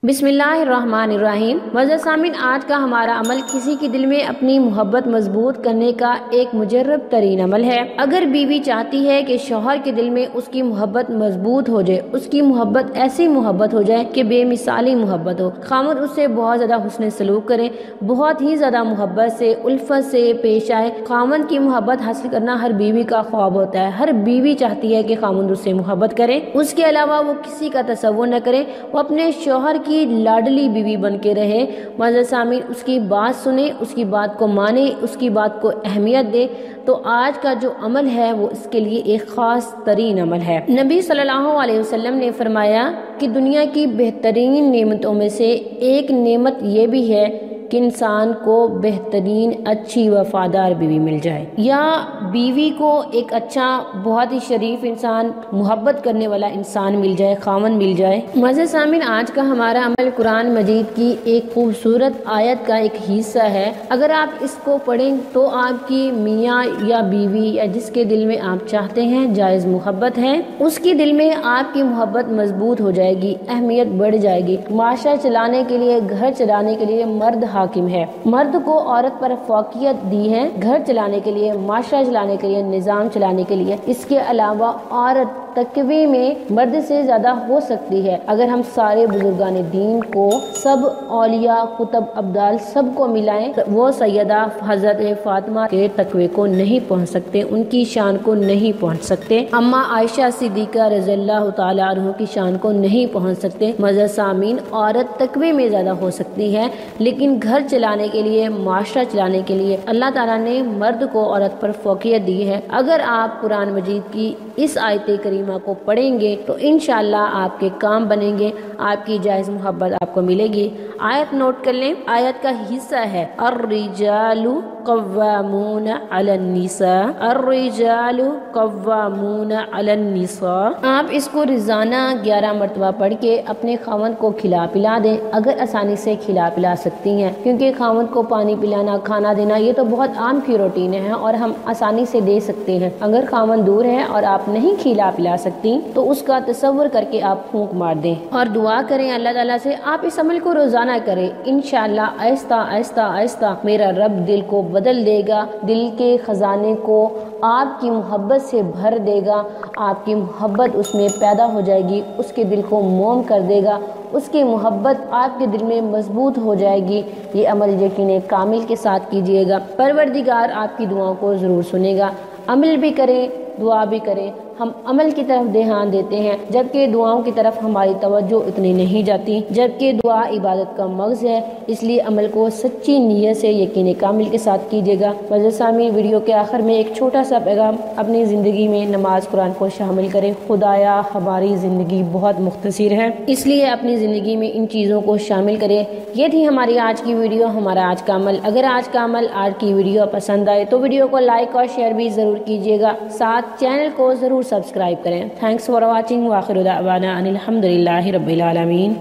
बिस्मिल्लाहिर्रहमानिर्रहीम। मज़र सामिन, आज का हमारा अमल किसी के दिल में अपनी मोहब्बत मजबूत करने का एक मुजर्रब तरीन अमल है। अगर बीवी चाहती है कि शौहर के दिल में उसकी मोहब्बत मजबूत हो जाए, उसकी मोहब्बत ऐसी मोहब्बत हो जाए कि बेमिसाली मोहब्बत हो, खामद उससे बहुत ज़्यादा हुस्न सलूक करे, बहुत ही ज़्यादा मोहब्बत से उल्फत से पेश आए। खामद की मोहब्बत हासिल करना हर बीवी का ख्वाब होता है। हर बीवी चाहती है कि खामद उससे मोहब्बत करे, उसके अलावा वो किसी का तसव्वुर न करे, वो अपने शौहर की लाडली बीवी बन के रहे। मज़र सामी, उसकी बात सुने, उसकी बात को माने, उसकी बात को अहमियत दे। तो आज का जो अमल है वो इसके लिए एक ख़ास तरीन अमल है। नबी सल्लल्लाहु अलैहि वसल्लम ने फरमाया कि दुनिया की बेहतरीन नेमतों में से एक नेमत ये भी है कि इंसान को बेहतरीन अच्छी वफादार बीवी मिल जाए, या बीवी को एक अच्छा बहुत ही शरीफ इंसान, मोहब्बत करने वाला इंसान मिल जाए, खामन मिल जाए। मज़र सामिन, आज का हमारा अमल कुरान मजीद की एक खूबसूरत आयत का एक हिस्सा है। अगर आप इसको पढ़ें तो आपकी मियाँ या बीवी या जिसके दिल में आप चाहते हैं जायज़ मोहब्बत है, उसकी दिल में आपकी मोहब्बत मजबूत हो जाएगी, अहमियत बढ़ जाएगी। माशरा चलाने के लिए, घर चलाने के लिए मर्द हाकिम है। मर्द को औरत पर फौकियत दी है, घर चलाने के लिए, माशरा चलाने के लिए, निज़ाम चलाने के लिए। इसके अलावा औरत तकवे में मर्द से ज़्यादा हो सकती है। अगर हम सारे बुजुर्गान दीन को, सब औलिया, कुतब, अब्दाल सबको मिलाएं, वो सैयदा हज़रत फातिमा के तकवे को नहीं पहुँच सकते, उनकी शान को नहीं पहुँच सकते। अम्मा आयशा सिद्दीक़ा रज़ियल्लाहु ताला अन्हा की शान को नहीं पहुँच सकते। मज़र सामीन, औरत तकवे में ज़्यादा हो सकती है, लेकिन घर चलाने के लिए, माशरा चलाने के लिए अल्लाह ताला ने मर्द को औरत पर फौकियत दी है। अगर आप कुरान मजीद की इस आयत करीमा को पढ़ेंगे तो इंशाअल्लाह आपके काम बनेंगे, आपकी जायज़ मोहब्बत आपको मिलेगी। आयत नोट कर लें। आयत का हिस्सा है अर्रिजालु कव्वामून अलन्निसा, अर्रिजालु कव्वामून अलन्निसा। आप इसको रोजाना 11 मरतबा पढ़ के अपने खामद को खिला पिला दें, अगर आसानी से खिला पिला सकती हैं, क्योंकि खामद को पानी पिलाना, खाना देना ये तो बहुत आम की रूटीन है और हम आसानी से दे सकते हैं। अगर खामद दूर है और आप नहीं खिला पिला सकती तो उसका तसव्वुर करके आप फूंक मार दें और दुआ करें अल्लाह ताला से। आप इस अमल को रोजाना करें, इंशाअल्लाह आहिस्ता आहिस्ता आहिस्ता मेरा रब दिल को बदल देगा, दिल के खजाने को आपकी मोहब्बत से भर देगा, आपकी मोहब्बत उसमें पैदा हो जाएगी, उसके दिल को मोम कर देगा, उसकी मोहब्बत आपके दिल में मजबूत हो जाएगी। ये अमल यकीन कामिल के साथ कीजिएगा, परवरदिगार आपकी दुआओं को ज़रूर सुनेगा। अमल भी करें, दुआ भी करें। हम अमल की तरफ ध्यान देते हैं जबकि दुआओं की तरफ हमारी तवज्जो इतनी नहीं जाती, जबकि दुआ इबादत का मग़ज़ है, इसलिए अमल को सच्ची नीयत से यकीन कामिल के साथ कीजिएगा। मज़र सामी, वीडियो के आखिर में एक छोटा सा पैगाम, अपनी ज़िंदगी में नमाज कुरान को शामिल करें। खुदाया हमारी ज़िंदगी बहुत मुख्तसर है, इसलिए अपनी ज़िंदगी में इन चीज़ों को शामिल करें। ये थी हमारी आज की वीडियो, हमारा आज का अमल। अगर आज का अमल, आज की वीडियो पसंद आए तो वीडियो को लाइक और शेयर भी ज़रूर कीजिएगा, साथ चैनल को ज़रूर सब्सक्राइब करें। Thanks for watching. वाखिर दावाना अनिल हम्दुलिल्लाहि रब्बिल आलमीन।